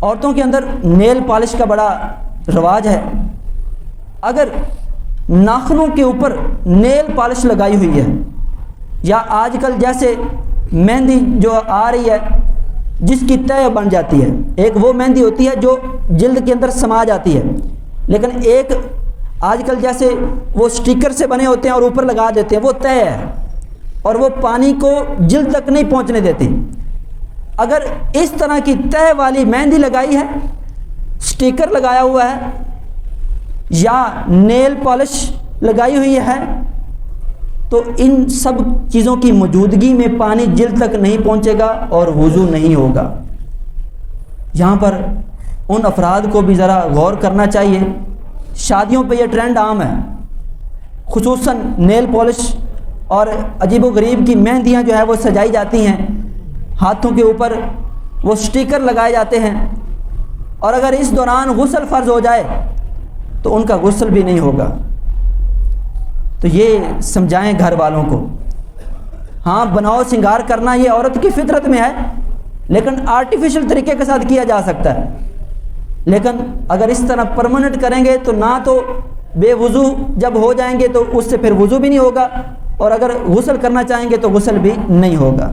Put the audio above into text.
عورتوں کے اندر nail polish کا بڑا رواج ہے. اگر ناخنوں کے اوپر نیل پالش لگائی ہوئی ہے، یا آج کل جیسے مہندی جو آ رہی ہے جس کی تہ بن جاتی ہے، ایک وہ مہندی ہوتی ہے جو جلد کے اندر سما جاتی ہے، لیکن ایک آج کل جیسے وہ سٹیکر سے بنے ہوتے ہیں اور اوپر لگا دیتے ہیں، وہ تہ ہے اور وہ پانی کو جلد تک نہیں پہنچنے دیتی. اگر اس طرح کی تہ والی مہندی لگائی ہے، سٹیکر لگایا ہوا ہے یا نیل پالش لگائی ہوئی ہے، تو ان سب چیزوں کی موجودگی میں پانی جلد تک نہیں پہنچے گا اور وضو نہیں ہوگا. یہاں پر ان افراد کو بھی ذرا غور کرنا چاہیے. شادیوں پہ یہ ٹرینڈ عام ہے، خصوصاً نیل پالش اور عجیب و غریب کی مہندیاں جو ہے وہ سجائی جاتی ہیں، ہاتھوں کے اوپر وہ سٹیکر لگائے جاتے ہیں، اور اگر اس دوران غسل فرض ہو جائے تو ان کا غسل بھی نہیں ہوگا. تو یہ سمجھائیں گھر والوں کو. ہاں، بناؤ سنگار کرنا یہ عورت کی فطرت میں ہے، لیکن آرٹیفیشل طریقے کے ساتھ کیا جا سکتا ہے. لیکن اگر اس طرح پرماننٹ کریں گے تو نہ تو بے وضو جب ہو جائیں گے تو اس سے پھر وضو بھی نہیں ہوگا، اور اگر غسل کرنا چاہیں گے تو غسل بھی نہیں ہوگا.